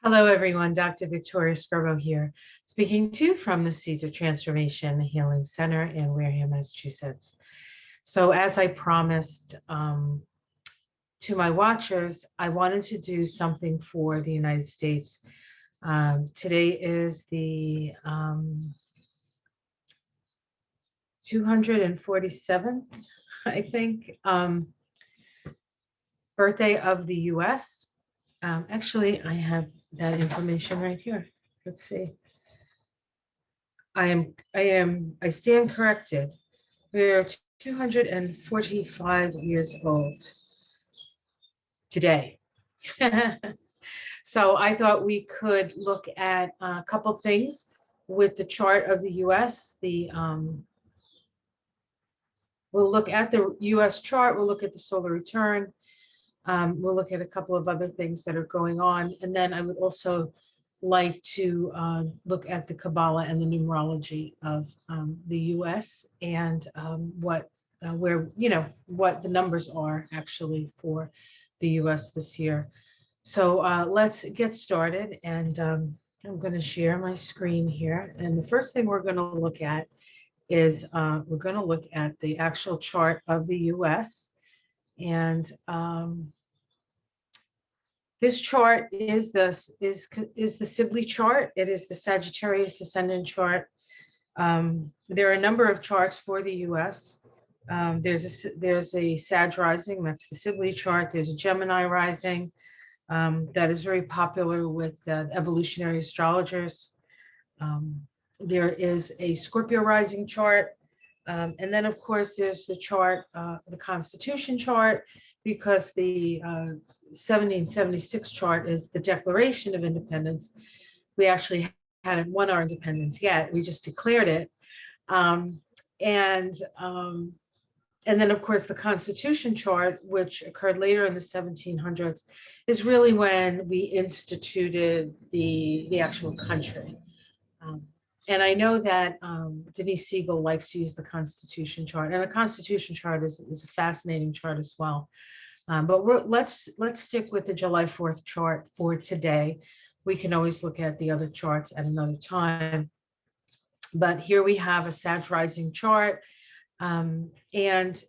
Hello, everyone. Dr. Victoria Scribo here, speaking to you from the Seeds of Transformation Healing Center in Wareham, Massachusetts. So, as I promised to my watchers, I wanted to do something for the United States. Today is the 247th, I think, birthday of the U.S. Actually, I have that information right here. Let's see. I stand corrected. We are 245 years old today. So I thought we could look at a couple things with the chart of the U.S. We'll look at the U.S. chart. We'll look at the solar return. We'll look at a couple of other things that are going on. And then I would also like to look at the Kabbalah and the numerology of the U.S. and what the numbers are actually for the U.S. this year. So let's get started. And I'm going to share my screen here. And the first thing we're going to look at is we're going to look at the actual chart of the U.S. And this chart is the Sibley chart. It is the Sagittarius ascendant chart. There are a number of charts for the U.S. There's a Sag rising, that's the Sibley chart. There's a Gemini rising that is very popular with evolutionary astrologers. There is a Scorpio rising chart. And then, of course, there's the chart, the Constitution chart, because the 1776 chart is the Declaration of Independence. We actually hadn't won our independence yet. We just declared it. And then, of course, the Constitution chart, which occurred later in the 1700s, is really when we instituted the actual country. And I know that Denise Siegel likes to use the Constitution chart, and the Constitution chart is a fascinating chart as well. But let's stick with the July 4th chart for today. We can always look at the other charts at another time. But here we have a Sag rising chart. And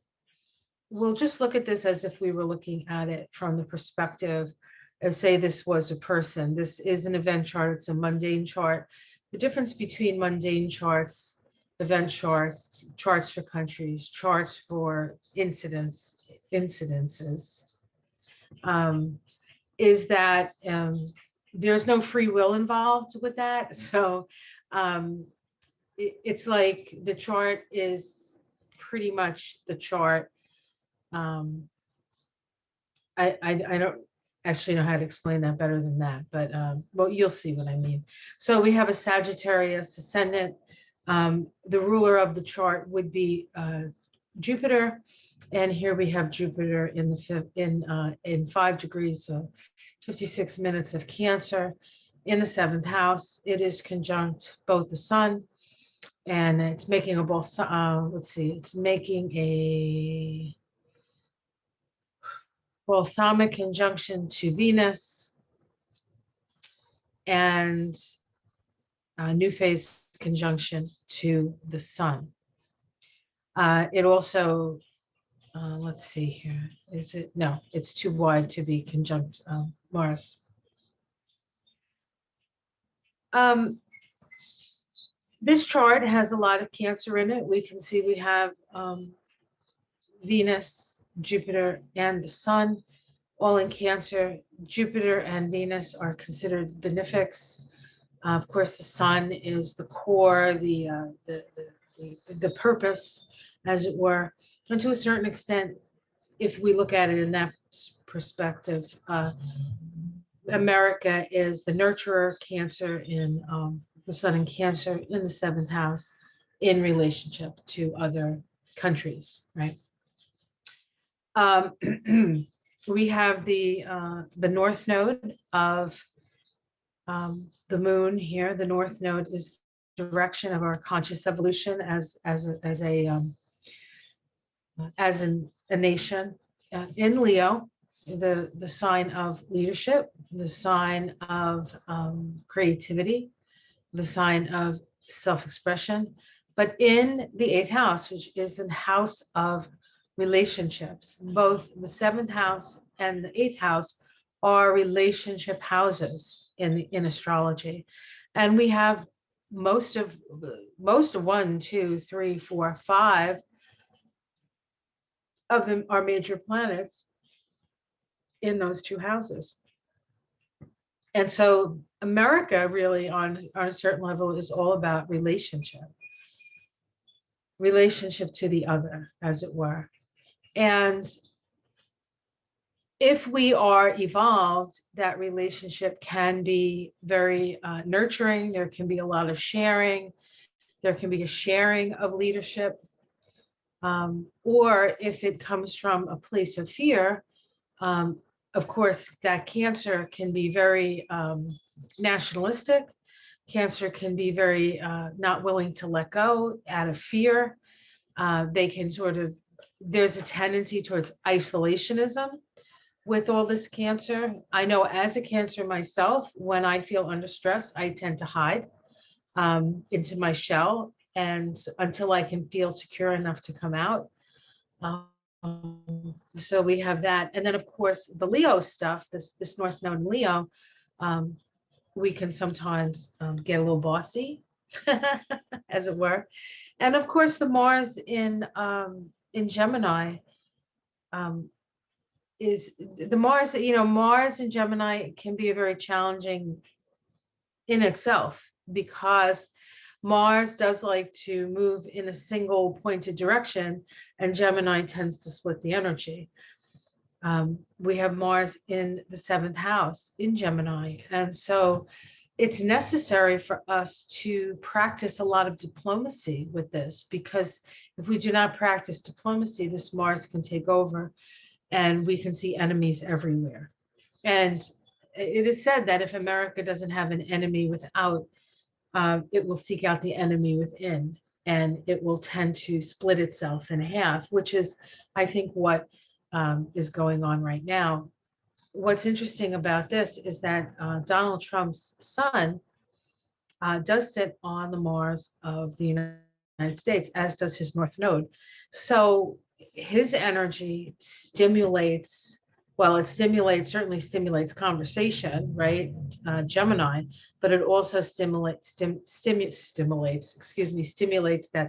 we'll just look at this as if we were looking at it from the perspective of, say, this was a person. This is an event chart. It's a mundane chart. The difference between mundane charts, event charts, charts for countries, charts for incidences, is that there's no free will involved with that. So it's like the chart is pretty much the chart. I don't actually know how to explain that better than that, but well, you'll see what I mean. So we have a Sagittarius ascendant. The ruler of the chart would be Jupiter, and here we have Jupiter in 5 degrees, so 56 minutes of Cancer in the 7th house. It is conjunct both the Sun, and it's making a it's making a balsamic conjunction to Venus and a new phase conjunction to the Sun. It also, let's see here, no, it's too wide to be conjunct Mars. This chart has a lot of Cancer in it. We can see we have Venus, Jupiter, and the Sun, all in Cancer. Jupiter and Venus are considered benefics. Of course, the Sun is the core, the purpose, as it were. And to a certain extent, if we look at it in that perspective, America is the nurturer, Cancer in the Sun in Cancer in the 7th house in relationship to other countries, right? We have the north node of the moon here. The north node is the direction of our conscious evolution as a nation in Leo. the sign of leadership, the sign of creativity, the sign of self-expression. But in the eighth house, which is the house of relationships, both the seventh house and the eighth house are relationship houses in astrology. And we have most of one, two, three, four, five of them are major planets in those two houses. And so America really on a certain level is all about relationship to the other, as it were. And if we are evolved, that relationship can be very nurturing. There can be a lot of sharing. There can be a sharing of leadership. Or if it comes from a place of fear, of course, that Cancer can be very nationalistic. Cancer can be very not willing to let go out of fear. They can there's a tendency towards isolationism with all this Cancer. I know as a Cancer myself, when I feel under stress, I tend to hide into my shell, and until I can feel secure enough to come out. So we have that. And then of course the Leo stuff, this North Node in Leo, we can sometimes get a little bossy, as it were. And of course the Mars in Gemini is the Mars, Mars in Gemini can be a very challenging in itself, because Mars does like to move in a single pointed direction, and Gemini tends to split the energy. We have Mars in the seventh house in Gemini. And so it's necessary for us to practice a lot of diplomacy with this, because if we do not practice diplomacy, this Mars can take over and we can see enemies everywhere. And it is said that if America doesn't have an enemy without, it will seek out the enemy within, and it will tend to split itself in half, which is, I think, what is going on right now. What's interesting about this is that Donald Trump's son does sit on the Mars of the United States, as does his North Node. So his energy stimulates, well, it certainly stimulates conversation, right? Gemini, but it also stimulates that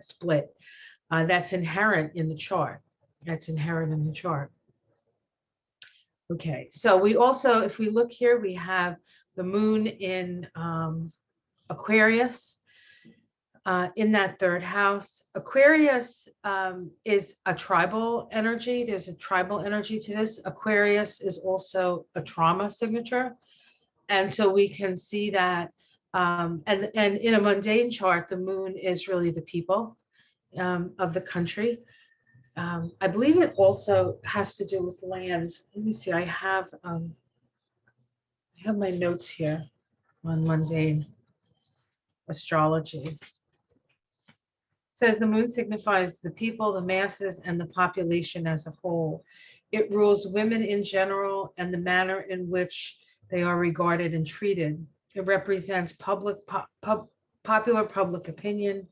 split. That's inherent in the chart. Okay, so we also, if we look here, we have the moon in Aquarius, in that third house. Aquarius is a tribal energy. There's a tribal energy to this. Aquarius is also a trauma signature. And so we can see that, and in a mundane chart, the moon is really the people of the country. I believe it also has to do with land. Let me see, I have my notes here on mundane astrology. It says the moon signifies the people, the masses, and the population as a whole. It rules women in general and the manner in which they are regarded and treated. It represents popular public opinion.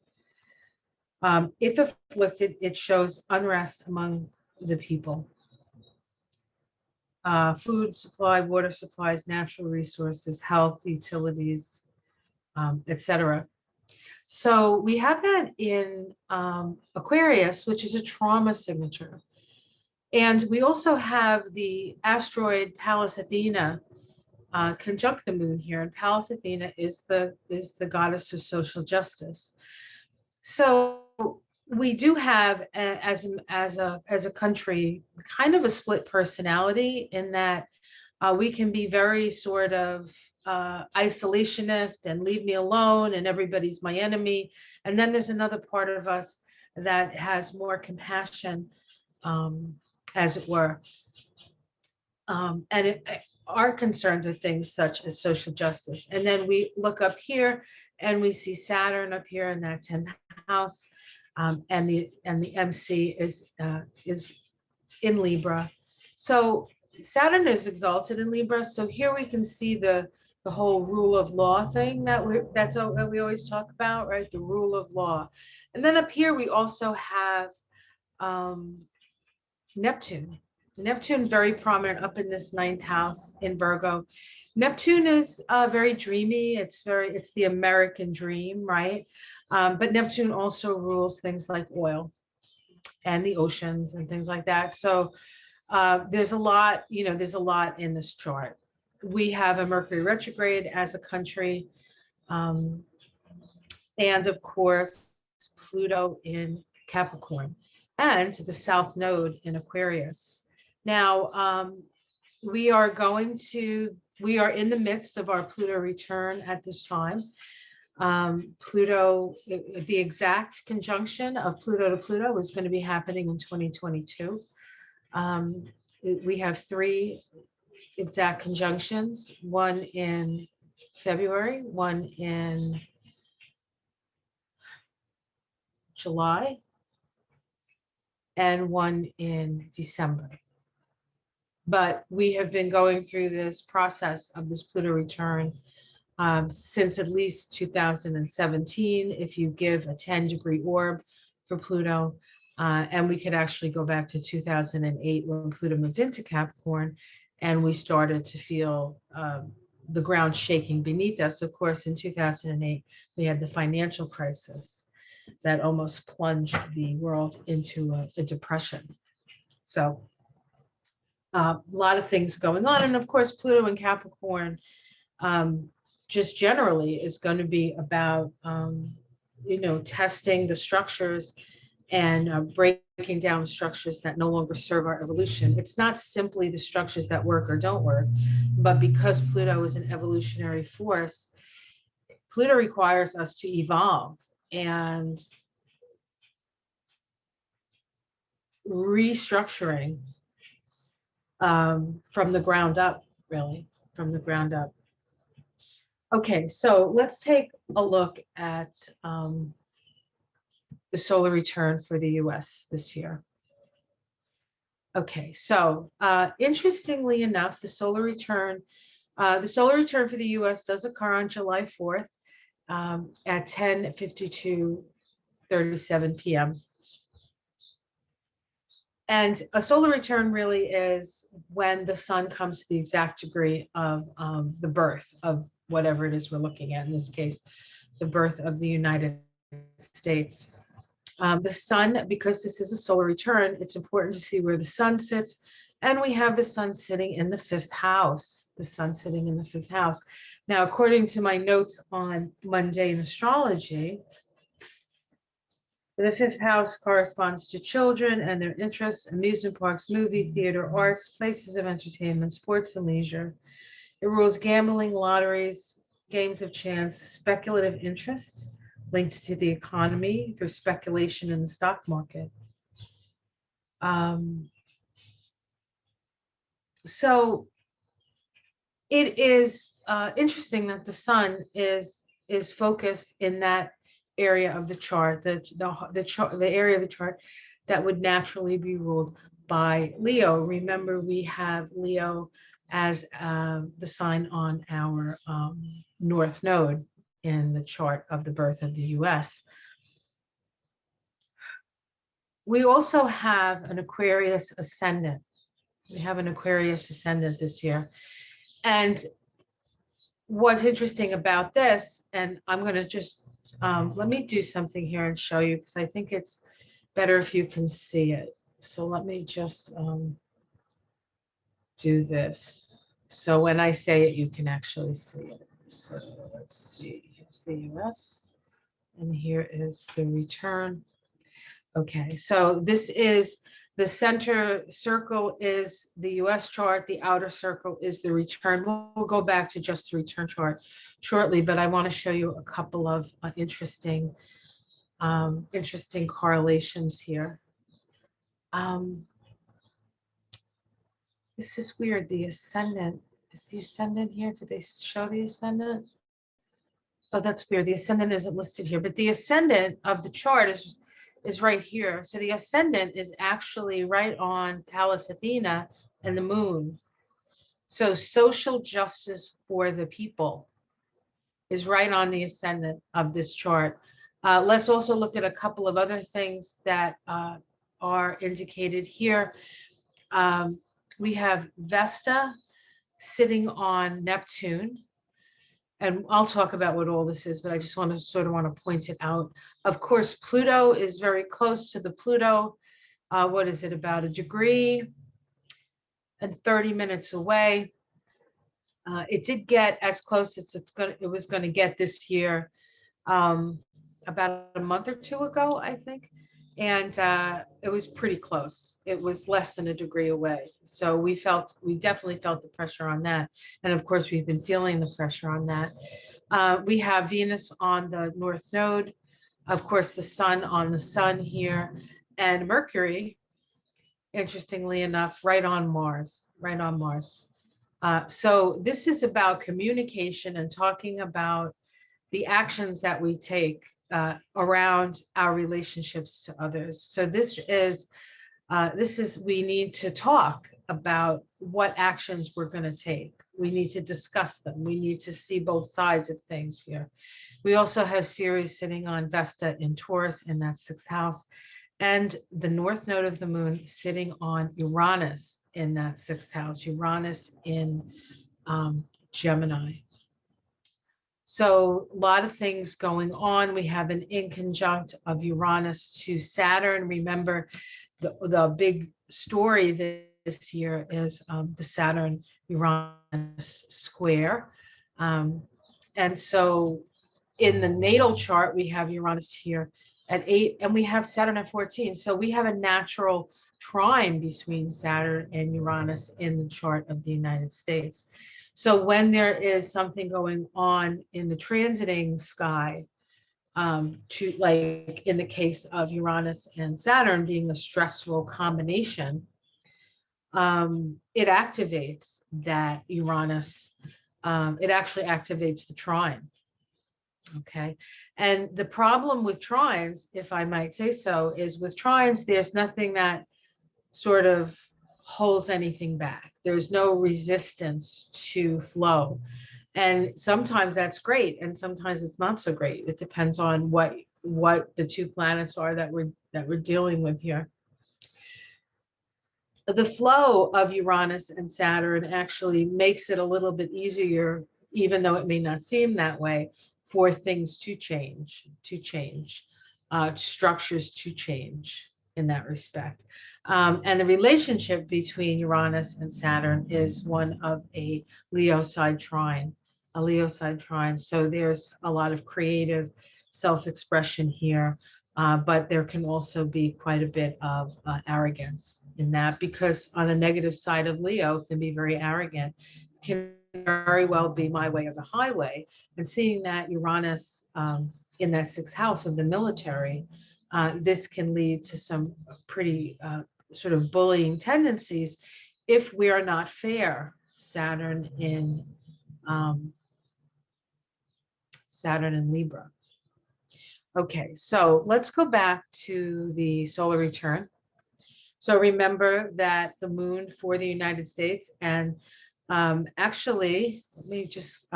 If afflicted, it shows unrest among the people. Food supply, water supplies, natural resources, health, utilities, etc. So we have that in Aquarius, which is a trauma signature. And we also have the asteroid Pallas Athena conjunct the moon here. And Pallas Athena is the goddess of social justice. So we do have, as a country, kind of a split personality, in that we can be very sort of isolationist and leave me alone and everybody's my enemy. And then there's another part of us that has more compassion, as it were, and are concerned with things such as social justice. And then we look up here and we see Saturn up here in that 10th house, and the MC is in Libra. So Saturn is exalted in Libra, so here we can see the whole rule of law thing that we always talk about, right? The rule of law. And then up here we also have um, Neptune. Neptune very prominent up in this ninth house in Virgo. Neptune is very dreamy. It's the American dream, right? But Neptune also rules things like oil and the oceans and things like that. So there's a lot, there's a lot in this chart. We have a Mercury retrograde as a country, um, and of course, Pluto in Capricorn, and the South Node in Aquarius. Now, we are in the midst of our Pluto return at this time. Pluto, the exact conjunction of Pluto to Pluto is going to be happening in 2022. We have 3 exact conjunctions, one in February, one in July, and one in December. But we have been going through this process of this Pluto return since at least 2017, if you give a 10-degree orb for Pluto. And we could actually go back to 2008 when Pluto moved into Capricorn, and we started to feel the ground shaking beneath us. Of course, in 2008, we had the financial crisis that almost plunged the world into a depression. So a lot of things going on. And of course, Pluto in Capricorn just generally is going to be about, testing the structures and breaking down structures that no longer serve our evolution. It's not simply the structures that work or don't work, but because Pluto is an evolutionary force, Pluto requires us to evolve and restructuring from the ground up, really, from the ground up. Okay, so let's take a look at the solar return for the US this year. Okay, so interestingly enough, the solar return for the US does occur on July 4th at 10:52:37 p.m. And a solar return really is when the sun comes to the exact degree of the birth of whatever it is we're looking at, in this case, the birth of the United States. The sun, because this is a solar return, it's important to see where the sun sits. And we have the sun sitting in the 5th house, the sun sitting in the 5th house. Now, according to my notes on mundane astrology, the 5th house corresponds to children and their interests, amusement parks, movie, theater, arts, places of entertainment, sports and leisure. It rules gambling, lotteries, games of chance, speculative interest linked to the economy through speculation in the stock market. So it is interesting that the sun is focused in that area of the chart, the area of the chart that would naturally be ruled by Leo. Remember, we have Leo as the sign on our North Node in the chart of the birth of the US. We also have an Aquarius ascendant. We have an Aquarius ascendant this year. And what's interesting about this, and I'm going to just, let me do something here and show you, because I think it's better if you can see it. So let me just do this. So when I say it, you can actually see it. So let's see, here's the US, and here is the return. Okay, so this is the center circle is the US chart, the outer circle is the return. We'll go back to just the return chart shortly, but I want to show you a couple of interesting correlations here. This is weird, the ascendant. Is the ascendant here? Did they show the ascendant? Oh, that's weird. The ascendant isn't listed here, but the ascendant of the chart is right here. So the ascendant is actually right on Pallas Athena and the moon. So social justice for the people is right on the ascendant of this chart. Let's also look at a couple of other things that are indicated here. We have Vesta sitting on Neptune. And I'll talk about what all this is, but I just want to point it out. Of course, Pluto is very close to the Pluto. What is it, about 1°30 away? It did get as close as it was going to get this year, about a month or two ago, I think. And it was pretty close. It was less than 1° away. So we definitely felt the pressure on that. And of course, we've been feeling the pressure on that. We have Venus on the North Node, of course, the Sun on the Sun here, and Mercury, interestingly enough, right on Mars. So this is about communication and talking about the actions that we take around our relationships to others. So this is we need to talk about what actions we're going to take. We need to discuss them. We need to see both sides of things here. We also have Ceres sitting on Vesta in Taurus in that 6th house, and the North Node of the Moon sitting on Uranus in that 6th house, Uranus in Gemini. So a lot of things going on. We have an inconjunct of Uranus to Saturn. Remember, the big story this year is the Saturn-Uranus square. And so in the natal chart, we have Uranus here at 8, and we have Saturn at 14. So we have a natural trine between Saturn and Uranus in the chart of the United States. So when there is something going on in the transiting sky, to, like in the case of Uranus and Saturn being a stressful combination, it activates that Uranus, it actually activates the trine. Okay. And the problem with trines, if I might say so, is with trines, there's nothing that sort of holds anything back. There's no resistance to flow. And sometimes that's great, and sometimes it's not so great. It depends on what the two planets are that we're dealing with here. The flow of Uranus and Saturn actually makes it a little bit easier, even though it may not seem that way, for things to change, structures to change in that respect. And the relationship between Uranus and Saturn is one of a Leo side trine, So there's a lot of creative self-expression here, but there can also be quite a bit of arrogance in that, because on the negative side of Leo can be very arrogant, can very well be my way or the highway. And seeing that Uranus in that 6th house of the military, this can lead to some pretty sort of bullying tendencies if we are not fair. Saturn in Libra. Okay, so let's go back to the solar return. So remember that the moon for the United States, and actually, let me just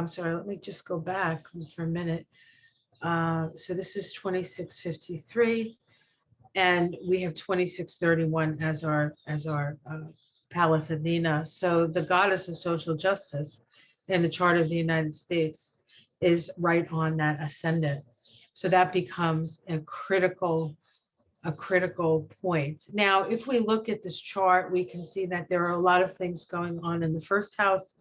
go back for a minute. So this is 2653, and we have 2631 as our Pallas Athena. So the goddess of social justice in the chart of the United States is right on that ascendant. So that becomes a critical point. Now, if we look at this chart, we can see that there are a lot of things going on in the 1st house,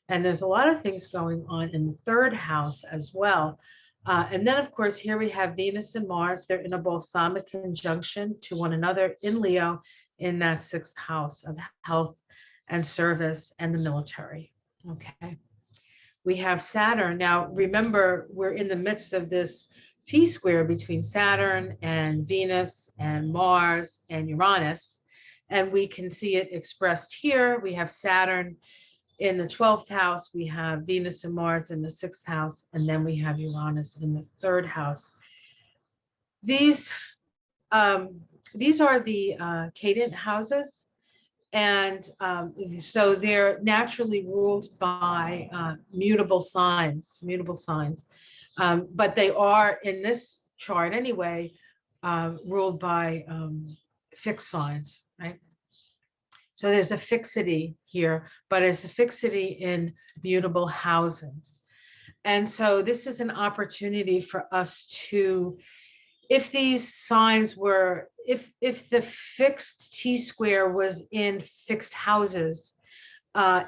and there's a lot of things going on in the 3rd house as well. And then, of course, here we have Venus and Mars. They're in a balsamic conjunction to one another in Leo in that 6th house of health and service and the military. Okay. We have Saturn. Now, remember, we're in the midst of this T-square between Saturn and Venus and Mars and Uranus, and we can see it expressed here. We have Saturn in the 12th house, we have Venus and Mars in the 6th house, and then we have Uranus in the 3rd house. These are the cadent houses, And so they're naturally ruled by mutable signs, but they are in this chart anyway, ruled by fixed signs, right? So there's a fixity here, but it's a fixity in mutable houses. And so this is an opportunity for us to, if these signs were, if the fixed T-square was in fixed houses,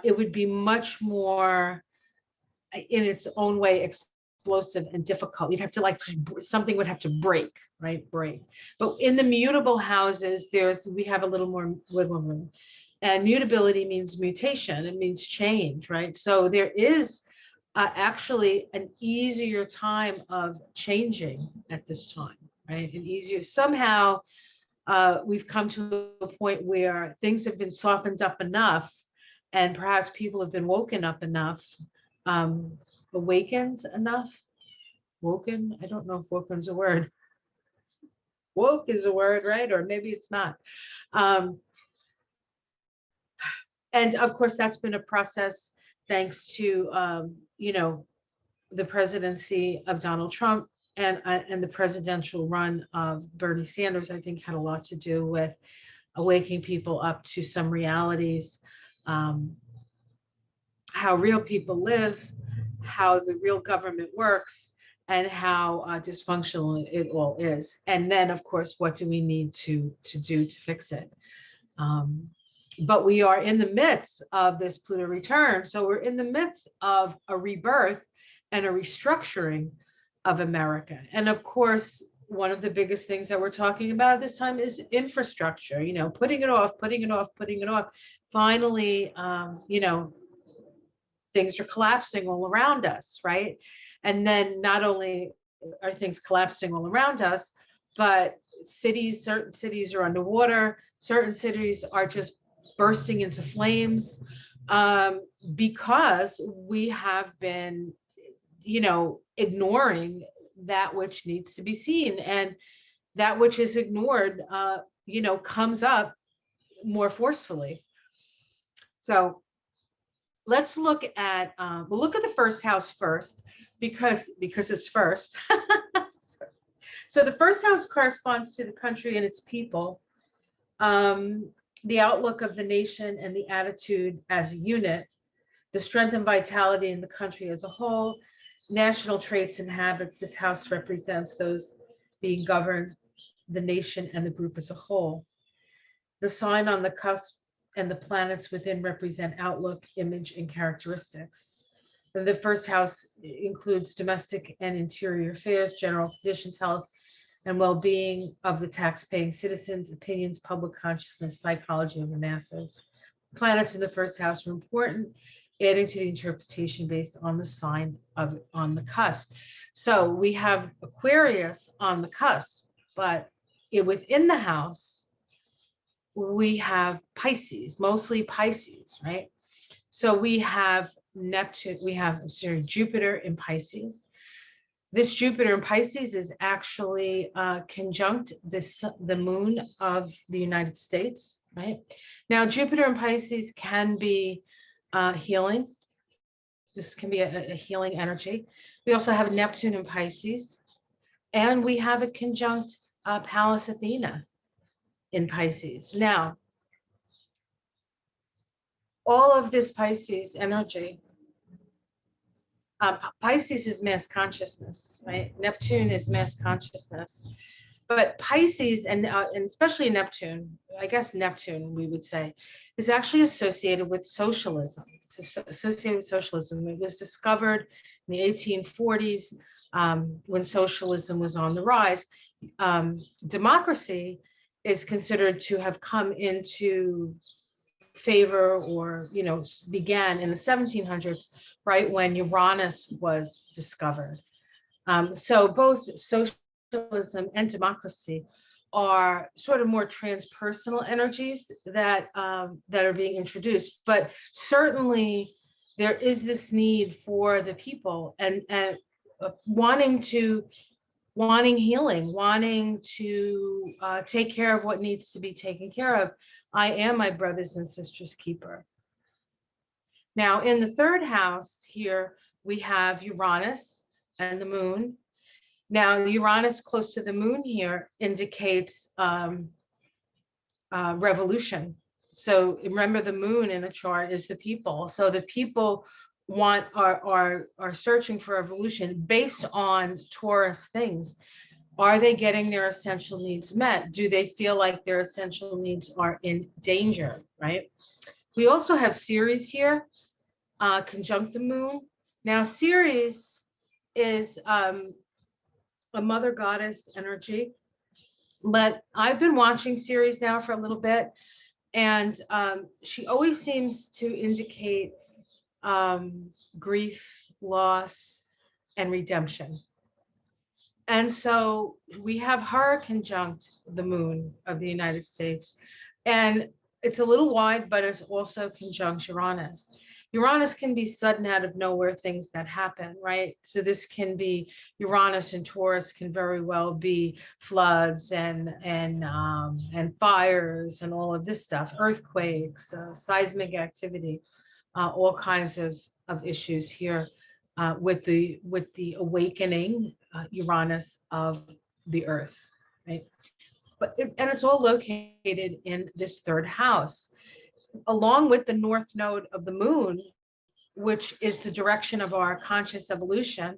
it would be much more in its own way explosive and difficult. You'd have to like, something would have to break, right? Break. But in the mutable houses, we have a little more wiggle room. And mutability means mutation, it means change, right? So there is actually an easier time of changing at this time, right? And easier, somehow we've come to a point where things have been softened up enough, and perhaps people have been woken up enough, awakened enough, woken, I don't know if woken's a word. Woke is a word, right? Or maybe it's not. And of course, that's been a process thanks to, you know, the presidency of Donald Trump and the presidential run of Bernie Sanders, I think had a lot to do with waking people up to some realities, how real people live, how the real government works, and how dysfunctional it all is. And then, of course, what do we need to do to fix it? But we are in the midst of this Pluto return. So we're in the midst of a rebirth and a restructuring of America. And of course, one of the biggest things that we're talking about this time is infrastructure, you know, putting it off. Finally, you know, things are collapsing all around us, right? And then not only are things collapsing all around us, but certain cities are underwater, certain cities are just bursting into flames, because we have been, you know, ignoring that which needs to be seen, and that which is ignored, you know, comes up more forcefully. So let's look at, we'll look at the first house first, because it's first. So the first house corresponds to the country and its people, the outlook of the nation and the attitude as a unit, the strength and vitality in the country as a whole, national traits and habits. This house represents those being governed, the nation and the group as a whole. The sign on the cusp and the planets within represent outlook, image, and characteristics. And the first house includes domestic and interior affairs, general conditions, health, and well-being of the tax-paying citizens, opinions, public consciousness, psychology of the masses. Planets in the first house are important, adding to the interpretation based on the sign on the cusp. So we have Aquarius on the cusp, but within the house, we have Pisces, mostly Pisces, right? So we have Neptune, Jupiter in Pisces. This Jupiter in Pisces is actually conjunct the moon of the United States, right? Now, Jupiter in Pisces can be healing. This can be a healing energy. We also have Neptune in Pisces, and we have a conjunct Pallas Athena in Pisces. Now, all of this Pisces energy, Pisces is mass consciousness, right? Neptune is mass consciousness. But Pisces, and especially Neptune, I guess Neptune, we would say, is actually associated with socialism. It's associated with socialism. It was discovered in the 1840s when socialism was on the rise. Democracy is considered to have come into favor, or, you know, began in the 1700s, right when Uranus was discovered. So both socialism and democracy are sort of more transpersonal energies that are being introduced, but certainly there is this need for the people and wanting healing, wanting to take care of what needs to be taken care of. I am my brothers and sisters' keeper. Now, in the third house here, we have Uranus and the moon. Now, Uranus close to the moon here indicates revolution. So remember, the moon in a chart is the people. So the people are searching for evolution based on Taurus things. Are they getting their essential needs met? Do they feel like their essential needs are in danger, right? We also have Ceres here, conjunct the moon. Now, Ceres is a mother goddess energy, but I've been watching Ceres now for a little bit, and she always seems to indicate grief, loss, and redemption. And so we have her conjunct the moon of the United States. And it's a little wide, but it's also conjunct Uranus. Uranus can be sudden out of nowhere things that happen, right? So this can be Uranus and Taurus can very well be floods and fires and all of this stuff, earthquakes, seismic activity, all kinds of issues here with the awakening Uranus of the Earth, right? And it's all located in this third house, along with the north node of the moon, which is the direction of our conscious evolution,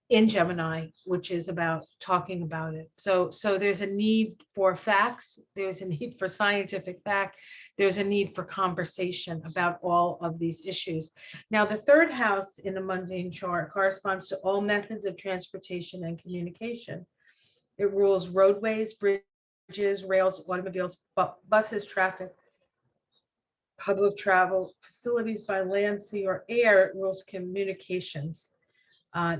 in Gemini, which is about talking about it. So there's a need for facts, there's a need for scientific fact, there's a need for conversation about all of these issues. Now, the third house in the mundane chart corresponds to all methods of transportation and communication. It rules roadways, bridges, rails, automobiles, buses, traffic, public travel, facilities by land, sea, or air. It rules communications.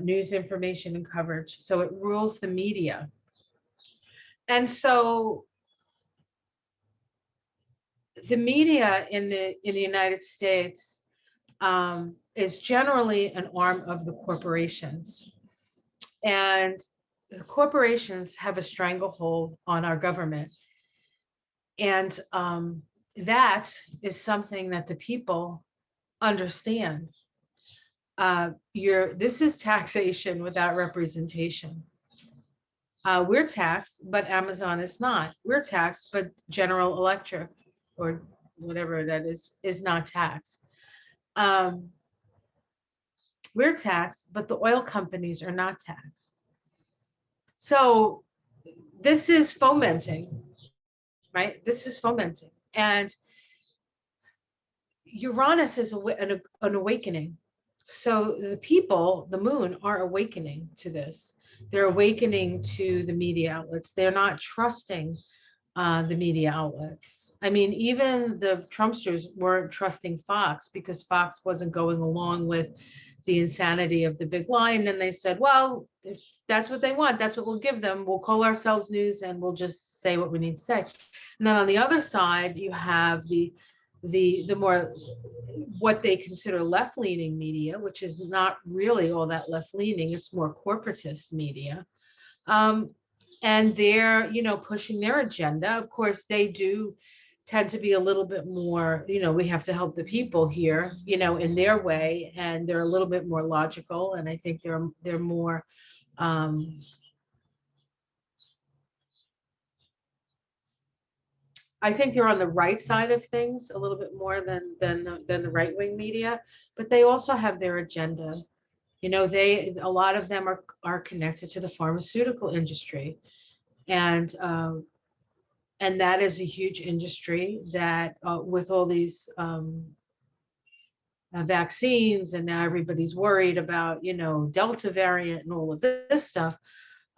News, information, and coverage. So it rules the media. And so the media in the United States is generally an arm of the corporations. And the corporations have a stranglehold on our government. And that is something that the people understand. This is taxation without representation. We're taxed, but Amazon is not. We're taxed, but General Electric or whatever that is not taxed. We're taxed, but the oil companies are not taxed. So this is fomenting, right? This is fomenting. And Uranus is an awakening. So the people, the moon, are awakening to this. They're awakening to the media outlets. They're not trusting the media outlets. I mean, even the Trumpsters weren't trusting Fox because Fox wasn't going along with the insanity of the big lie. And then they said, well, if that's what they want, that's what we'll give them. We'll call ourselves news and we'll just say what we need to say. And then on the other side, you have the more what they consider left-leaning media, which is not really all that left-leaning. It's more corporatist media. And they're, pushing their agenda. Of course, they do tend to be a little bit more, we have to help the people here, in their way, and they're a little bit more logical. And I think they're more, I think they're on the right side of things a little bit more than the right-wing media, but they also have their agenda. A lot of them are connected to the pharmaceutical industry, and that is a huge industry that with all these vaccines, and now everybody's worried about Delta variant and all of this stuff.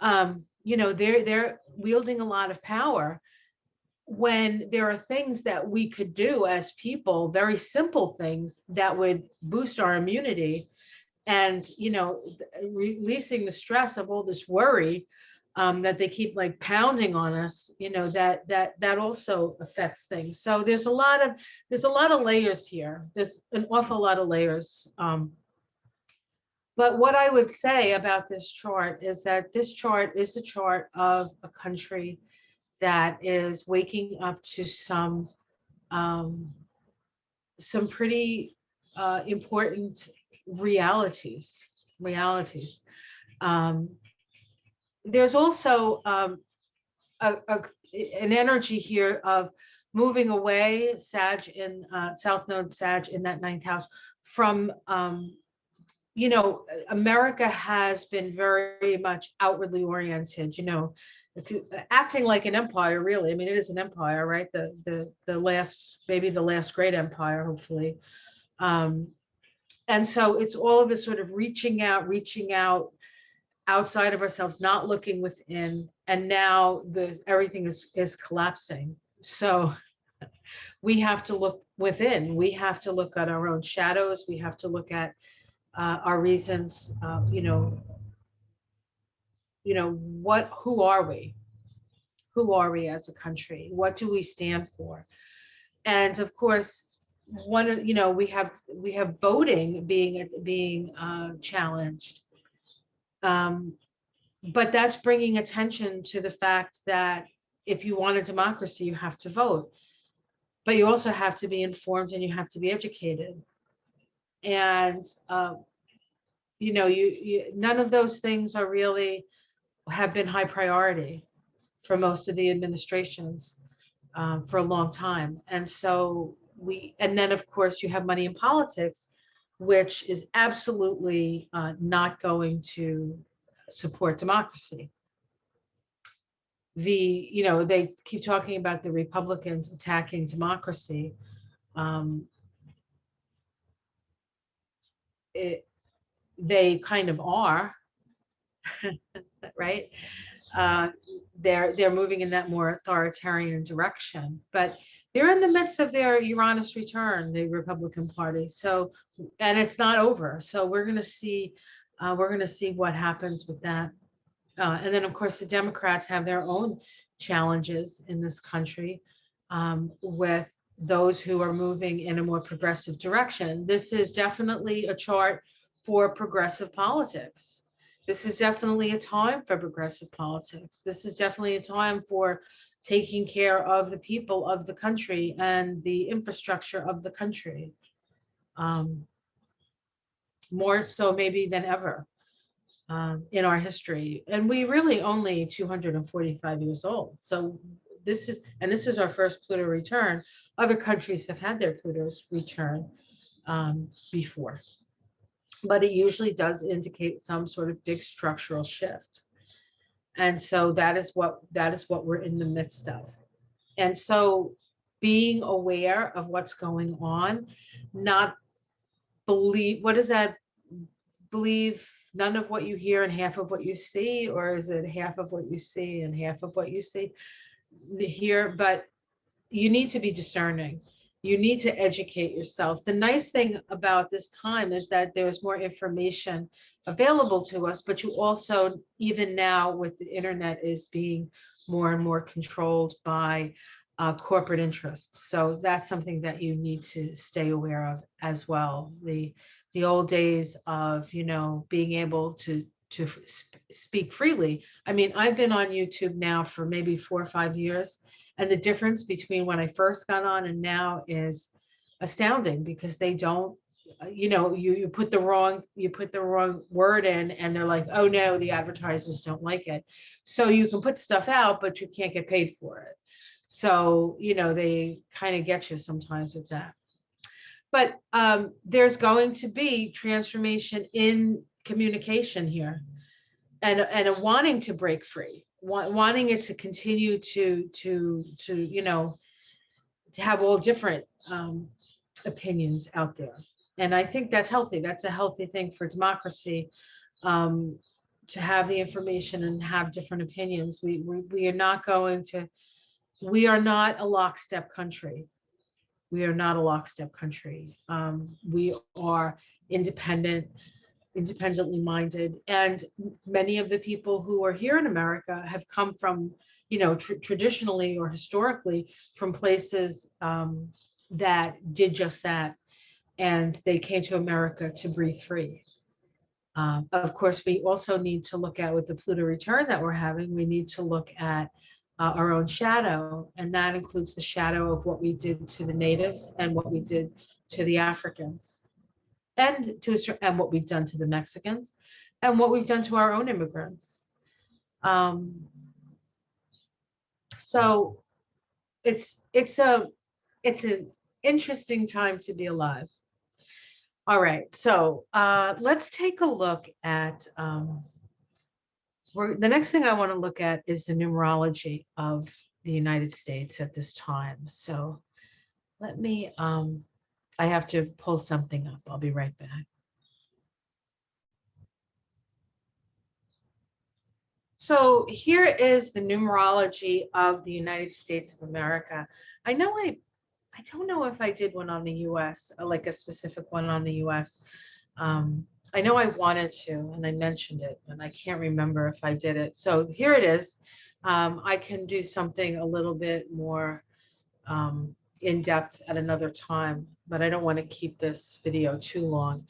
They're wielding a lot of power when there are things that we could do as people, very simple things that would boost our immunity, and releasing the stress of all this worry that they keep like pounding on us, that also affects things. So there's a lot of layers here. There's an awful lot of layers. But what I would say about this chart is that this chart is a chart of a country that is waking up to um, some pretty important realities. Um, there's also an energy here of moving away, Sag in South Node Sag in that ninth house from, America has been very much outwardly oriented, acting like an empire, really. I mean, it is an empire, right? The last, maybe the last great empire, hopefully. Um, and so it's all of this sort of reaching out outside of ourselves, not looking within. And now everything is collapsing. So we have to look within. We have to look at our own shadows. We have to look at our reasons. Who are we? Who are we as a country? What do we stand for? And of course, we have voting being challenged. But that's bringing attention to the fact that if you want a democracy, you have to vote, but you also have to be informed and you have to be educated. And none of those things have been high priority for most of the administrations for a long time. And so and then of course you have money in politics, which is absolutely not going to support democracy. They keep talking about the Republicans attacking democracy. They kind of are, right? They're moving in that more authoritarian direction, but they're in the midst of their Uranus return, the Republican Party. So, and it's not over. So we're going to see what happens with that. And then, of course, the Democrats have their own challenges in this country with those who are moving in a more progressive direction. This is definitely a chart for progressive politics. This is definitely a time for progressive politics. This is definitely a time for taking care of the people of the country and the infrastructure of the country. More so maybe than ever in our history. And we really only 245 years old. So this is our first Pluto return. Other countries have had their Pluto's return before, but it usually does indicate some sort of big structural shift. And so that is what we're in the midst of. And so being aware of what's going on, not believe, what is that? Believe none of what you hear and half of what you see, or is it half of what you see and half of what you see here? But you need to be discerning. You need to educate yourself. The nice thing about this time is that there's more information available to us, but you also, even now with the internet, is being more and more controlled by corporate interests. So that's something that you need to stay aware of as well. The old days of, being able to speak freely. I mean, I've been on YouTube now for maybe 4 or 5 years. And the difference between when I first got on and now is astounding, because they don't, you put the wrong word in and they're like, oh no, the advertisers don't like it. So you can put stuff out, but you can't get paid for it. So, they kind of get you sometimes with that. But there's going to be transformation in communication here, and a wanting to break free, wanting it to continue to have all different opinions out there. And I think that's healthy. That's a healthy thing for democracy, to have the information and have different opinions. We are not we are not a lockstep country. We are not a lockstep country. We are independently minded. And many of the people who are here in America have come from, traditionally or historically from places that did just that. And they came to America to breathe free. Of course, we also need to look at, with the Pluto return that we're having, we need to look at our own shadow, and that includes the shadow of what we did to the natives and what we did to the Africans, and and what we've done to the Mexicans, and what we've done to our own immigrants. So it's an interesting time to be alive. All right, so let's take a look at the next thing I want to look at is the numerology of the United States at this time. So let me, I have to pull something up. I'll be right back. So here is the numerology of the United States of America. I don't know if I did one on the US, like a specific one on the US. I know I wanted to, and I mentioned it, and I can't remember if I did it. So here it is. I can do something a little bit more in depth at another time, but I don't want to keep this video too long.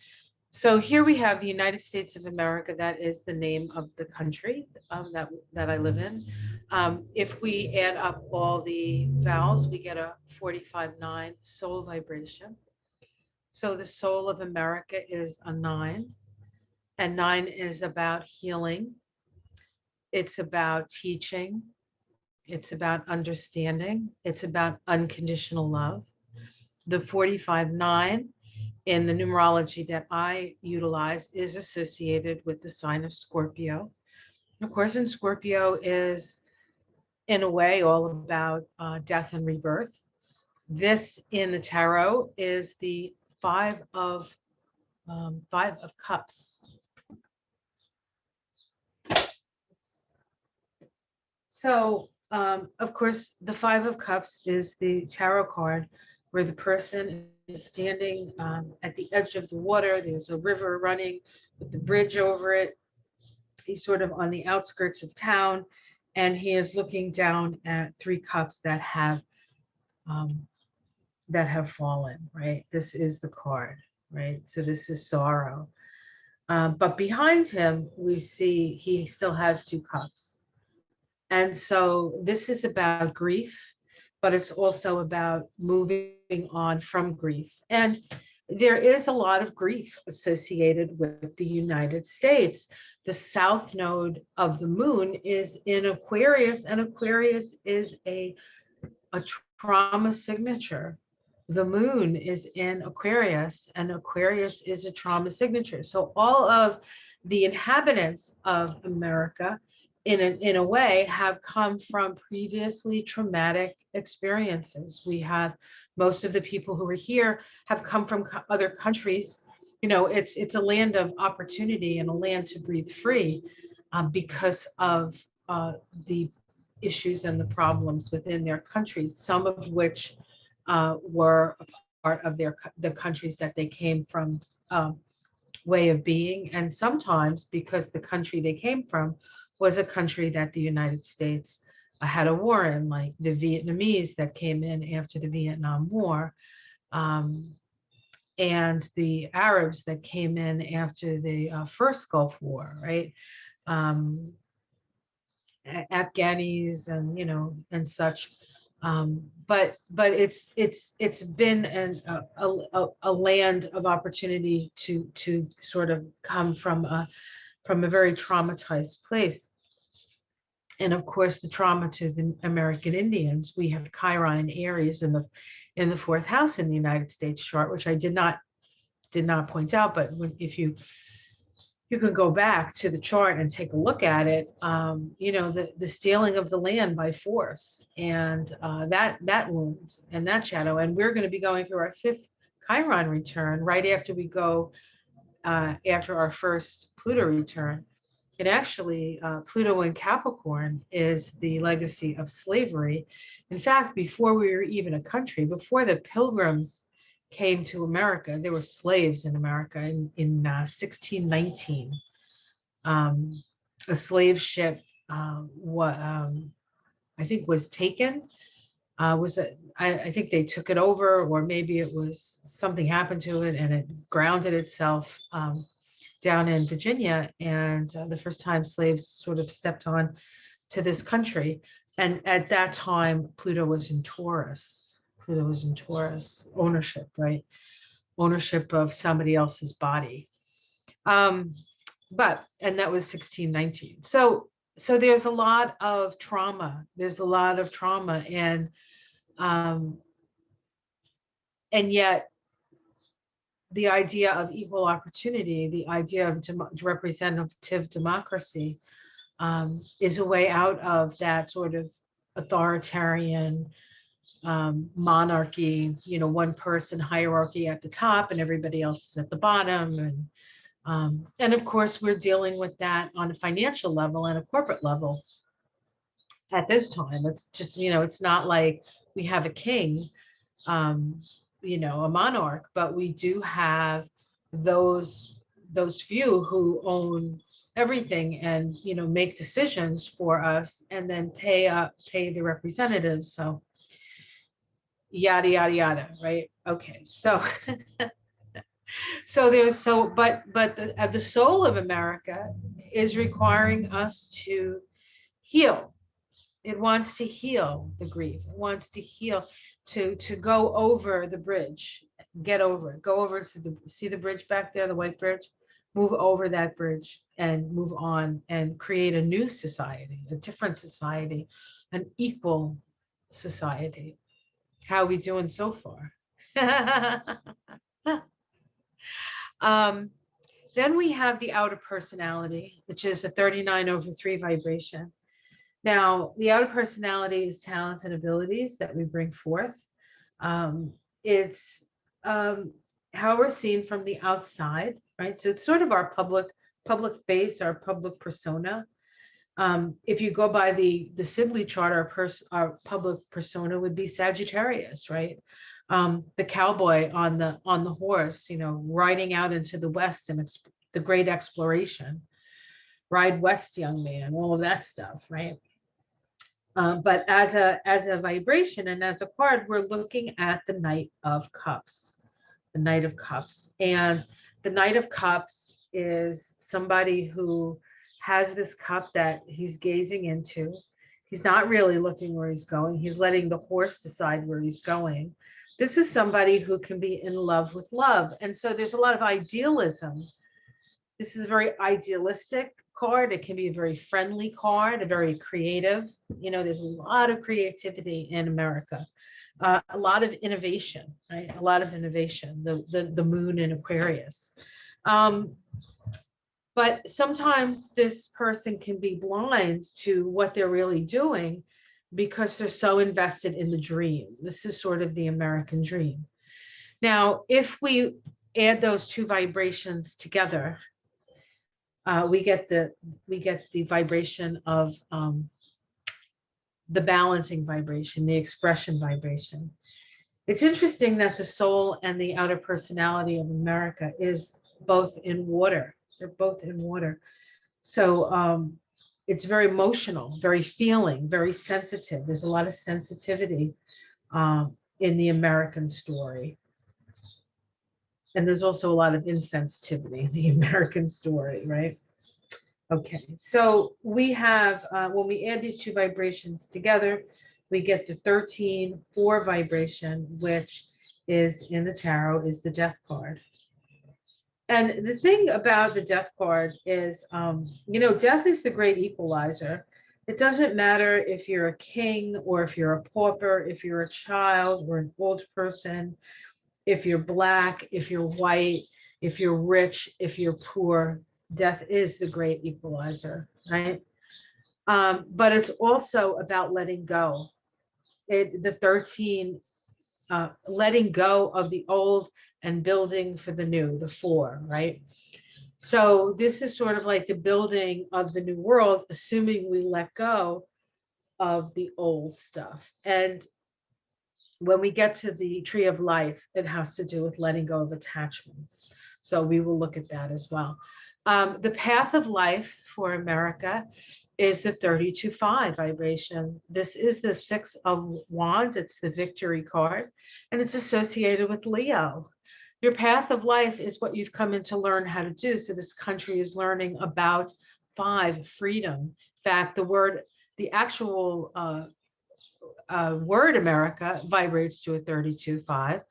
So here we have the United States of America. That is the name of the country that I live in. If we add up all the vowels, we get a 45-9 soul vibration. So the soul of America is a 9, and 9 is about healing. It's about teaching. It's about understanding. It's about unconditional love. The 45-9 in the numerology that I utilize is associated with the sign of Scorpio. Of course, in Scorpio is, in a way, all about death and rebirth. This in the tarot is the Five of Cups. So, of course, the Five of Cups is the tarot card where the person is standing at the edge of the water. There's a river running with the bridge over it. He's sort of on the outskirts of town, and he is looking down at 3 cups that have fallen, right? This is the card, right? So this is sorrow. But behind him, we see he still has 2 cups. And so this is about grief, but it's also about moving on from grief. And there is a lot of grief associated with the United States. The south node of the moon is in Aquarius, and Aquarius is a trauma signature. The moon is in Aquarius, and Aquarius is a trauma signature. So all of the inhabitants of America, in a way, have come from previously traumatic experiences. We have most of the people who are here have come from other countries. You know, it's a land of opportunity and a land to breathe free because of the issues and the problems within their countries, some of which were a part of the countries that they came from way of being, and sometimes because the country they came from was a country that the United States had a war in, like the Vietnamese that came in after the Vietnam War, and the Arabs that came in after the first Gulf War, right? Afghanis and, you know, and such. But it's been a land of opportunity to sort of come from a very traumatized place. And of course, the trauma to the American Indians. We have Chiron and Aries in the 4th house in the United States chart, which I did not point out. But if you can go back to the chart and take a look at it, you know, the stealing of the land by force, and that wound and that shadow. And we're going to be going through our 5th Chiron return right after we go after our first Pluto return. And actually, Pluto in Capricorn is the legacy of slavery. In fact, before we were even a country, before the Pilgrims came to America, there were slaves in America in 1619. A slave ship, I think, was taken. I think they took it over, or maybe it was something happened to it and it grounded itself down in Virginia. And the first time slaves sort of stepped on to this country. And at that time, Pluto was in Taurus. Pluto was in Taurus, ownership, right? Ownership of somebody else's body. And that was 1619. So there's a lot of trauma. There's a lot of trauma, and yet the idea of equal opportunity, the idea of representative democracy, is a way out of that sort of authoritarian monarchy, one person hierarchy at the top and everybody else is at the bottom. And of course, we're dealing with that on a financial level and a corporate level at this time. It's just, it's not like we have a king, a monarch, but we do have those few who own everything and, make decisions for us and then pay the representatives. So yada, yada, yada, right? Okay, so but the soul of America is requiring us to heal. It wants to heal the grief. It wants to heal, to go over the bridge, get over it, go over to see the bridge back there, the white bridge, move over that bridge and move on and create a new society, a different society, an equal society. How are we doing so far? Then we have the outer personality, which is a 39/3 vibration. Now, the outer personality is talents and abilities that we bring forth. It's how we're seen from the outside, right? So it's sort of our public face, our public persona. If you go by the Sibley chart, our public persona would be Sagittarius, right? The cowboy on the horse, riding out into the West and the great exploration. Ride west, young man, all of that stuff, right? But as a vibration and as a card, we're looking at the Knight of Cups, the Knight of Cups. And the Knight of Cups is somebody who has this cup that he's gazing into. He's not really looking where he's going. He's letting the horse decide where he's going. This is somebody who can be in love with love. And so there's a lot of idealism. This is a very idealistic card. It can be a very friendly card, a very creative. There's a lot of creativity in America, a lot of innovation, right? A lot of innovation. The moon in Aquarius. But sometimes this person can be blind to what they're really doing because they're so invested in the dream. This is sort of the American dream. Now, if we add those two vibrations together, we get the vibration of the balancing vibration, the expression vibration. It's interesting that the soul and the outer personality of America is both in water. They're both in water. So it's very emotional, very feeling, very sensitive. There's a lot of sensitivity in the American story. And there's also a lot of insensitivity in the American story, right? Okay, so we have, when we add these two vibrations together, we get the 13/4 vibration, which is in the tarot, is the Death card. And the thing about the Death card is, death is the great equalizer. It doesn't matter if you're a king or if you're a pauper, if you're a child or an old person, if you're Black, if you're white, if you're rich, if you're poor, death is the great equalizer, right? But it's also about letting go. The 13, letting go of the old and building for the new, the 4, right? So this is sort of like the building of the new world, assuming we let go of the old stuff. And when we get to the tree of life, it has to do with letting go of attachments. So we will look at that as well. The path of life for America is the 32/5 vibration. This is the 6 of Wands. It's the victory card, and it's associated with Leo. Your path of life is what you've come in to learn how to do. So this country is learning about 5, freedom. In fact, the actual word America vibrates to a 32.5,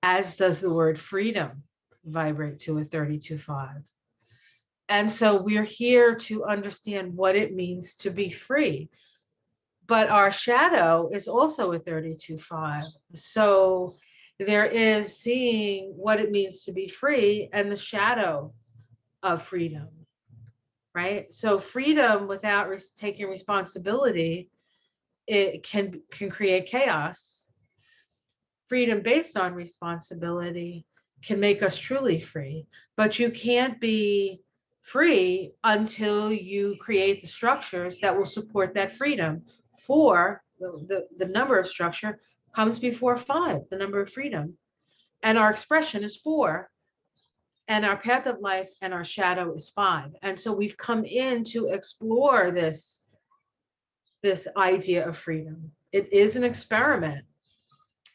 as does the word freedom vibrate to a 32.5. And so we're here to understand what it means to be free. But our shadow is also a 32.5. So there is seeing what it means to be free and the shadow of freedom, right? So freedom without taking responsibility, it can create chaos. Freedom based on responsibility can make us truly free, but you can't be free until you create the structures that will support that freedom. Four, the number of structure comes before five, the number of freedom. And our expression is four, and our path of life and our shadow is five. And so we've come in to explore this idea of freedom. It is an experiment.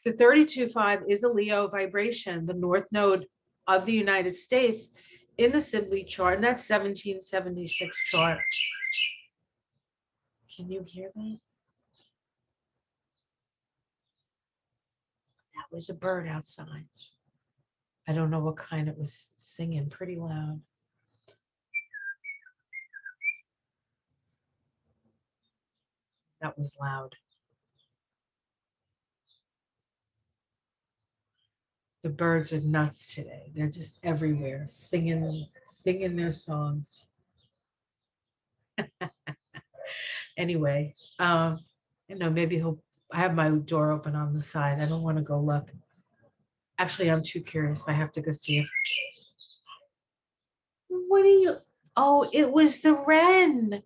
The 32.5 is a Leo vibration, the north node of the United States in the Sibley chart, and that's 1776 chart. Can you hear that? That was a bird outside. I don't know what kind. It was singing pretty loud. That was loud. The birds are nuts today. They're just everywhere, singing their songs. Anyway, maybe I have my door open on the side. I don't want to go look. Actually, I'm too curious. I have to go see if. What are you? Oh, it was the wren.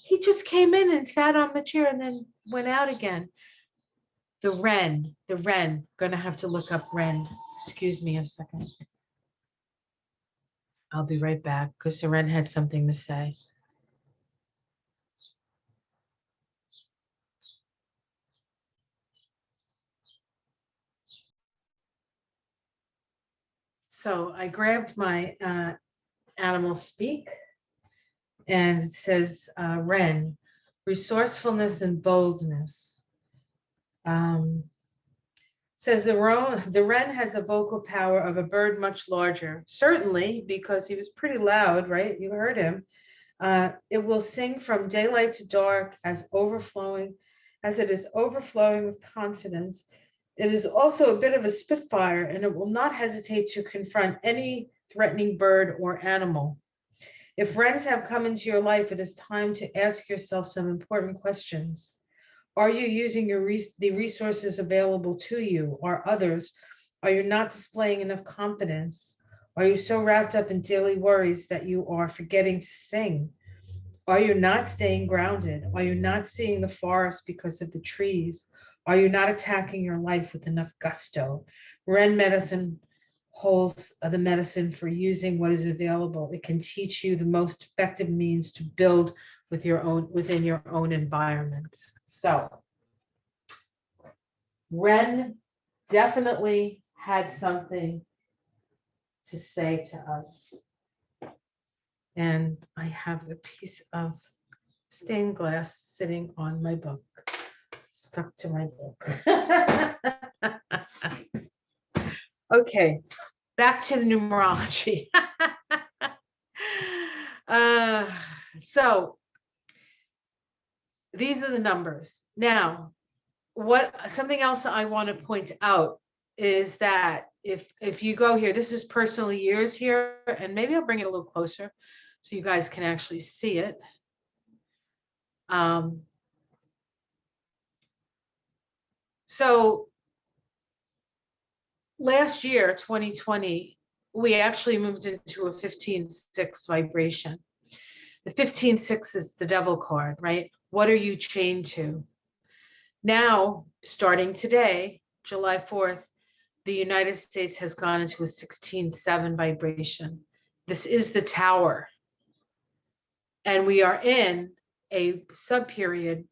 He just came in and sat on the chair and then went out again. The wren. Gonna have to look up wren. Excuse me a second. I'll be right back because the wren had something to say. So I grabbed my animal speak, and it says wren, resourcefulness and boldness. Says the wren has a vocal power of a bird much larger, certainly because he was pretty loud, right? You heard him. It will sing from daylight to dark as it is overflowing with confidence. It is also a bit of a spitfire, and it will not hesitate to confront any threatening bird or animal. If wrens have come into your life, it is time to ask yourself some important questions. Are you using the resources available to you or others? Are you not displaying enough confidence? Are you so wrapped up in daily worries that you are forgetting to sing? Are you not staying grounded? Are you not seeing the forest because of the trees? Are you not attacking your life with enough gusto? Wren medicine holds the medicine for using what is available. It can teach you the most effective means to build within your own environment. So wren definitely had something to say to us. And I have a piece of stained glass sitting on my book, stuck to my book. Okay, back to the numerology. So these are the numbers. Now, something else I want to point out is that if you go here, this is personal years here, and maybe I'll bring it a little closer so you guys can actually see it. So last year, 2020, we actually moved into a 15-6 vibration. The 15-6 is the devil card, right? What are you chained to? Now, starting today, July 4th, the United States has gone into a 16-7 vibration. This is the tower. And we are in a sub-period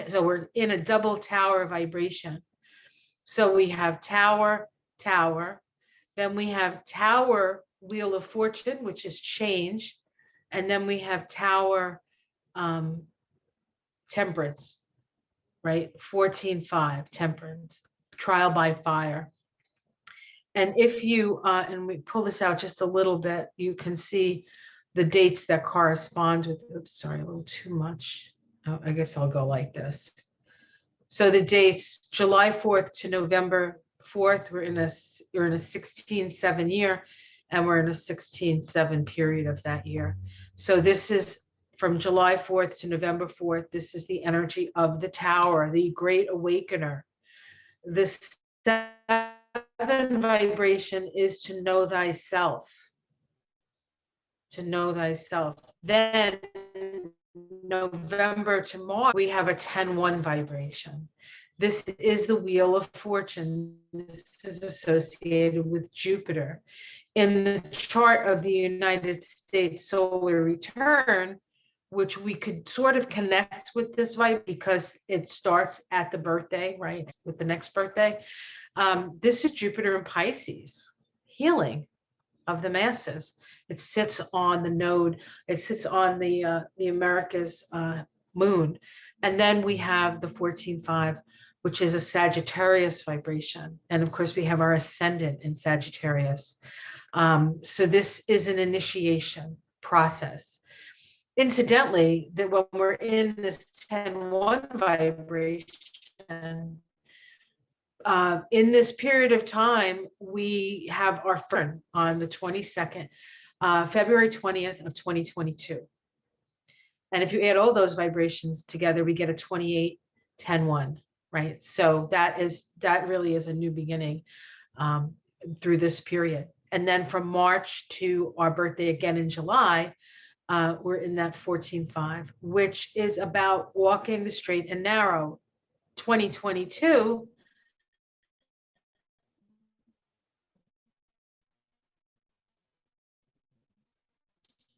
so we're in a double tower vibration. So we have tower, then we have tower, wheel of fortune, which is change. And then we have tower, temperance, right? 14-5, temperance, trial by fire. And if you, and we pull this out just a little bit, you can see the dates that correspond with, oops, sorry, a little too much. Oh, I guess I'll go like this. So the dates, July 4th to November 4th, we're in a 16-7 year, and we're in a 16-7 period of that year. So this is from July 4th to November 4th. This is the energy of the tower, the great awakener. This 7 vibration is to know thyself. To know thyself. Then November to March, we have a 10-1 vibration. This is the wheel of fortune. This is associated with Jupiter. In the chart of the United States solar return, which we could sort of connect with this vibe because it starts at the birthday, right? With the next birthday. This is Jupiter in Pisces, healing of the masses. It sits on the node. It sits on the America's moon. And then we have the 14-5, which is a Sagittarius vibration. And of course, we have our ascendant in Sagittarius. So this is an initiation process. Incidentally, that when we're in this 10-1 vibration, in this period of time, we have our friend on the 22nd, February 20th of 2022. And if you add all those vibrations together, we get a 28-10-1, right? So that really is a new beginning through this period. And then from March to our birthday again in July, we're in that 14-5, which is about walking the straight and narrow. 2022,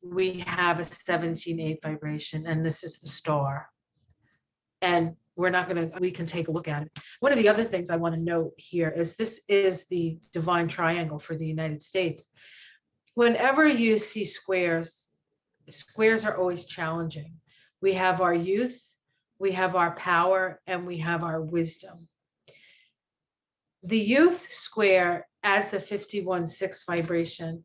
we have a 17-8 vibration, and this is the star. And we can take a look at it. One of the other things I want to note here is this is the divine triangle for the United States. Whenever you see squares, squares are always challenging. We have our youth, we have our power, and we have our wisdom. The youth square, as the 51-6 vibration,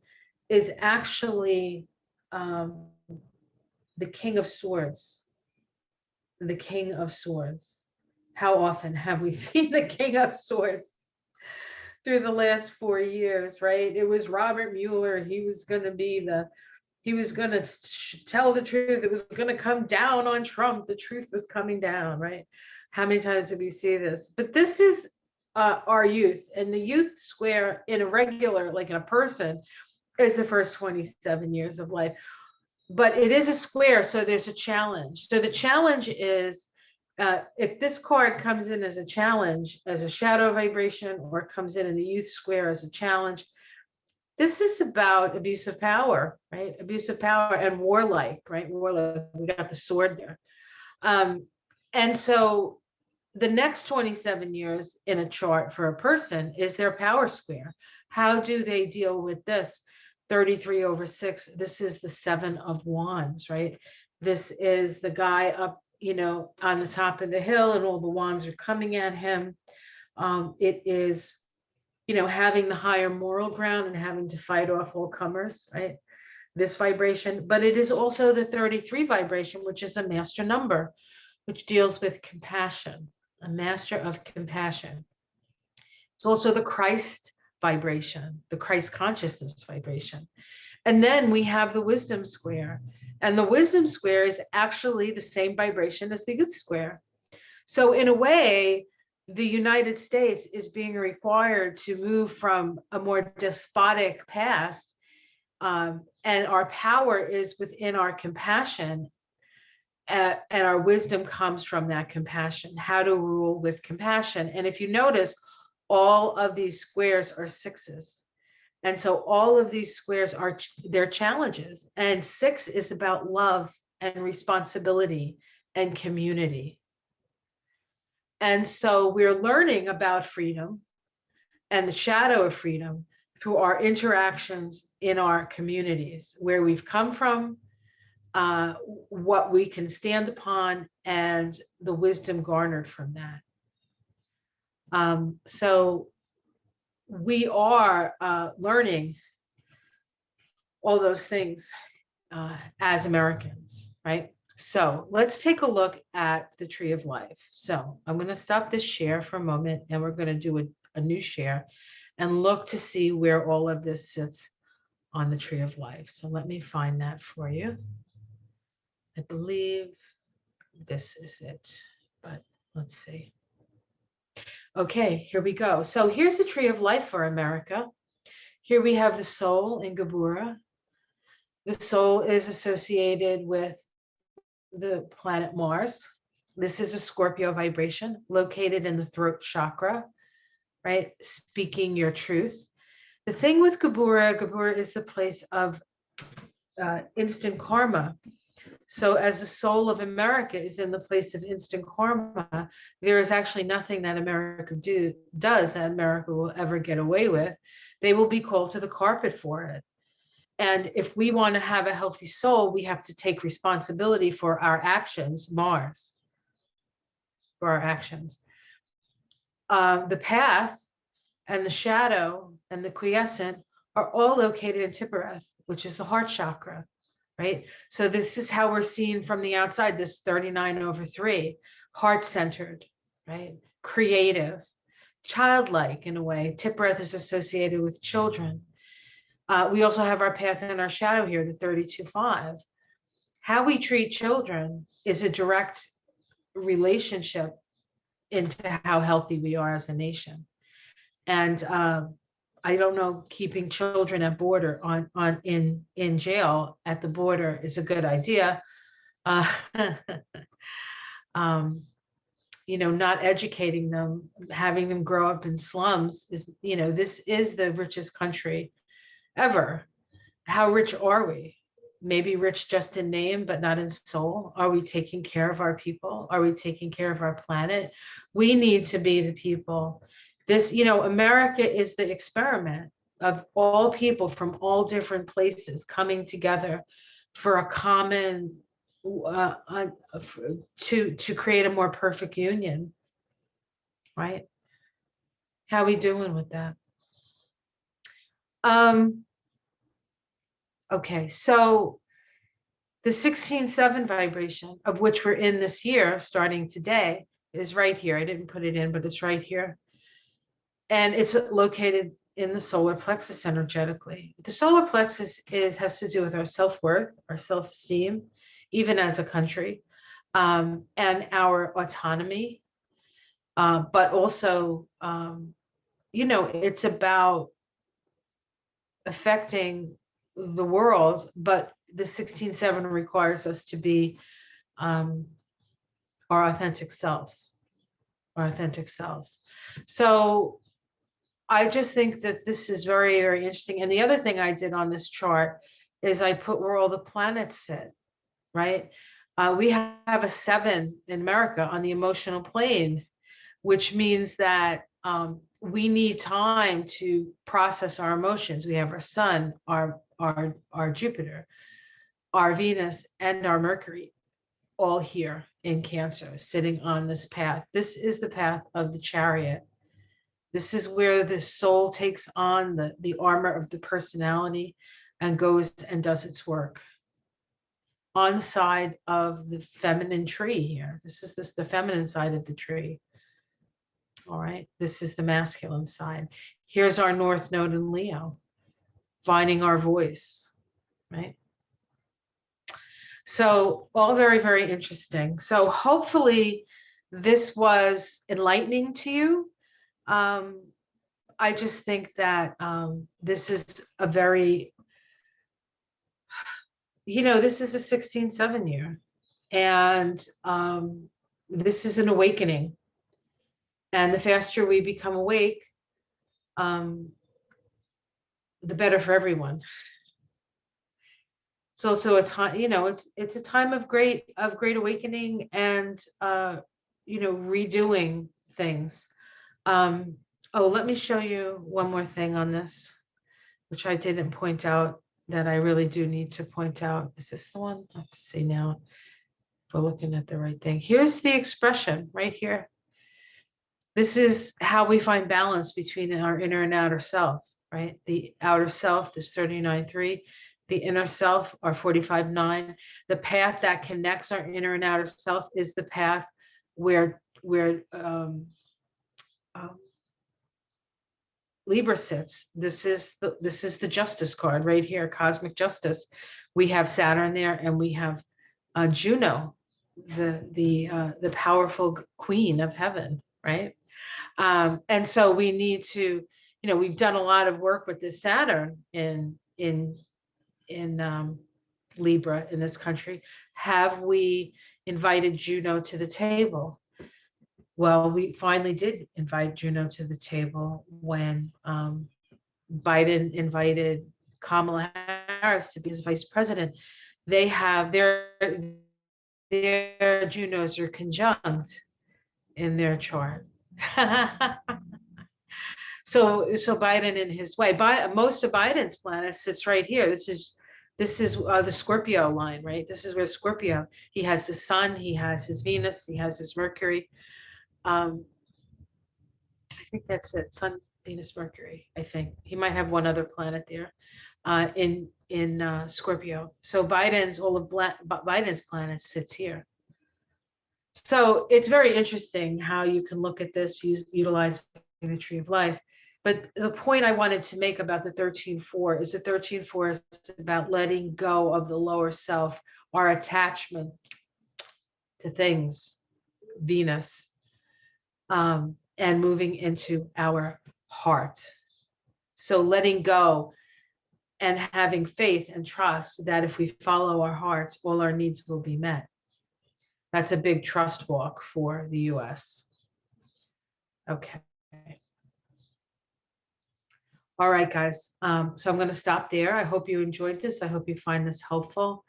is actually the King of Swords. The King of Swords. How often have we seen the King of Swords through the last 4 years, right? It was Robert Mueller. He was going to tell the truth. It was going to come down on Trump. The truth was coming down, right? How many times did we see this? But this is our youth, and the youth square in a regular, like in a person, is the first 27 years of life. But it is a square, so there's a challenge. So the challenge is, if this card comes in as a challenge, as a shadow vibration, or it comes in the youth square as a challenge, this is about abuse of power, right? Abuse of power and warlike, right? Warlike, we got the sword there. And so the next 27 years in a chart for a person is their power square. How do they deal with this? 33/6, this is the 7 of Wands, right? This is the guy up, on the top of the hill, and all the wands are coming at him. It is, having the higher moral ground and having to fight off all comers, right? This vibration, but it is also the 33 vibration, which is a master number, which deals with compassion, a master of compassion. It's also the Christ vibration, the Christ consciousness vibration. And then we have the wisdom square. And the wisdom square is actually the same vibration as the youth square. So in a way, the United States is being required to move from a more despotic past, and our power is within our compassion, and our wisdom comes from that compassion, how to rule with compassion. And if you notice, all of these squares are 6s. And so all of these squares are their challenges. And 6 is about love and responsibility and community. And so we're learning about freedom and the shadow of freedom through our interactions in our communities, where we've come from, what we can stand upon and the wisdom garnered from that. So we are learning all those things as Americans, right? So let's take a look at the tree of life. So I'm going to stop this share for a moment, and we're going to do a new share and look to see where all of this sits on the tree of life. So let me find that for you. I believe this is it, but let's see. Okay, here we go. So here's the tree of life for America. Here we have the soul in Gabura. The soul is associated with the planet Mars. This is a Scorpio vibration located in the throat chakra, right? Speaking your truth. The thing with Gabura is the place of instant karma. So as the soul of America is in the place of instant karma, there is actually nothing that America does that America will ever get away with. They will be called to the carpet for it. And if we want to have a healthy soul, we have to take responsibility for our actions, Mars, for our actions. The path and the shadow and the quiescent are all located in Tiphereth, which is the heart chakra, right? So this is how we're seen from the outside, this 39/3, heart-centered, right? Creative, childlike in a way. Tiphereth is associated with children. We also have our path and our shadow here, the 32/5. How we treat children is a direct relationship into how healthy we are as a nation. And I don't know, keeping children at border in jail at the border is a good idea. Not educating them, having them grow up in slums is, this is the richest country ever. How rich are we? Maybe rich just in name, but not in soul. Are we taking care of our people? Are we taking care of our planet? We need to be the people. This, America is the experiment of all people from all different places coming together for a common, to create a more perfect union, right? How are we doing with that? Okay, so the 16/7 vibration, of which we're in this year, starting today, is right here. I didn't put it in, but it's right here. And it's located in the solar plexus energetically. The solar plexus has to do with our self-worth, our self-esteem, even as a country, and our autonomy. But also, it's about affecting the world, but the 16/7 requires us to be our authentic selves, So I just think that this is very, very interesting. And the other thing I did on this chart is I put where all the planets sit, right? We have a 7 in America on the emotional plane, which means that we need time to process our emotions. We have our sun, our Jupiter, our Venus, and our Mercury all here in Cancer, sitting on this path. This is the path of the chariot. This is where the soul takes on the armor of the personality and goes and does its work. On the side of the feminine tree here. This is the feminine side of the tree. All right, this is the masculine side. Here's our North Node in Leo, finding our voice, right? So all very, very interesting. So hopefully this was enlightening to you. I just think that this is a very, this is a 16/7 year. And this is an awakening. And the faster we become awake, the better for everyone. It's also a time, it's a time of great awakening and redoing things. Let me show you one more thing on this, which I didn't point out that I really do need to point out. Is this the one? I have to see now if we're looking at the right thing. Here's the expression right here. This is how we find balance between our inner and outer self, right? The outer self is 39.3. The inner self are 45.9. The path that connects our inner and outer self is the path where Libra sits. This is the justice card right here, cosmic justice. We have Saturn there, and we have Juno, the powerful queen of heaven, right? And so we need to, we've done a lot of work with this Saturn in Libra in this country. Have we invited Juno to the table? Well, we finally did invite Juno to the table when Biden invited Kamala Harris to be his vice president. They have their Junos are conjunct in their chart. So Biden in his way, most of Biden's planet sits right here. This is the Scorpio line, right? This is where Scorpio, he has the sun, he has his Venus, he has his Mercury. I think that's it, Sun, Venus, Mercury. I think he might have one other planet there in Scorpio. So Biden's planet sits here. So it's very interesting how you can look at this, utilizing the tree of life. But the point I wanted to make about the 13.4 is the 13.4 is about letting go of the lower self, our attachment to things, Venus, and moving into our heart. So letting go and having faith and trust that if we follow our hearts, all our needs will be met. That's a big trust walk for the US. Okay. All right, guys. So I'm going to stop there. I hope you enjoyed this. I hope you find this helpful.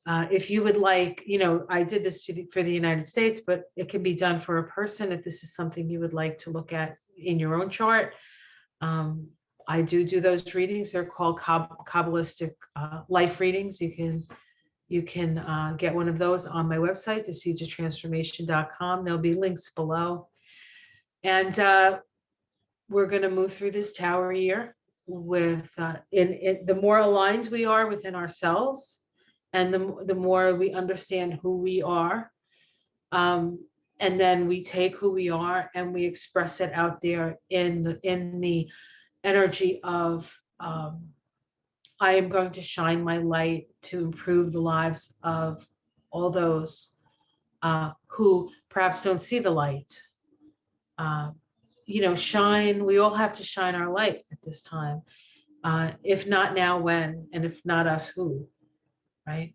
If you would like, I did this for the United States, but it can be done for a person if this is something you would like to look at in your own chart. I do those readings. They're called Kabbalistic life readings. You can get one of those on my website, theseedsoftransformation.com. There'll be links below. And we're going to move through this tower year with the more aligned we are within ourselves, and the more we understand who we are, and then we take who we are and we express it out there in the energy of I am going to shine my light to improve the lives of all those who perhaps don't see the light. Shine, we all have to shine our light at this time. If not now, when? And if not us, who? Right?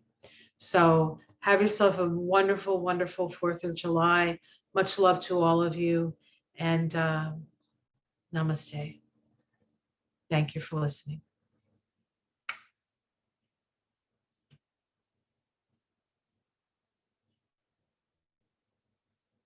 So have yourself a wonderful, wonderful 4th of July. Much love to all of you. And namaste. Thank you for listening.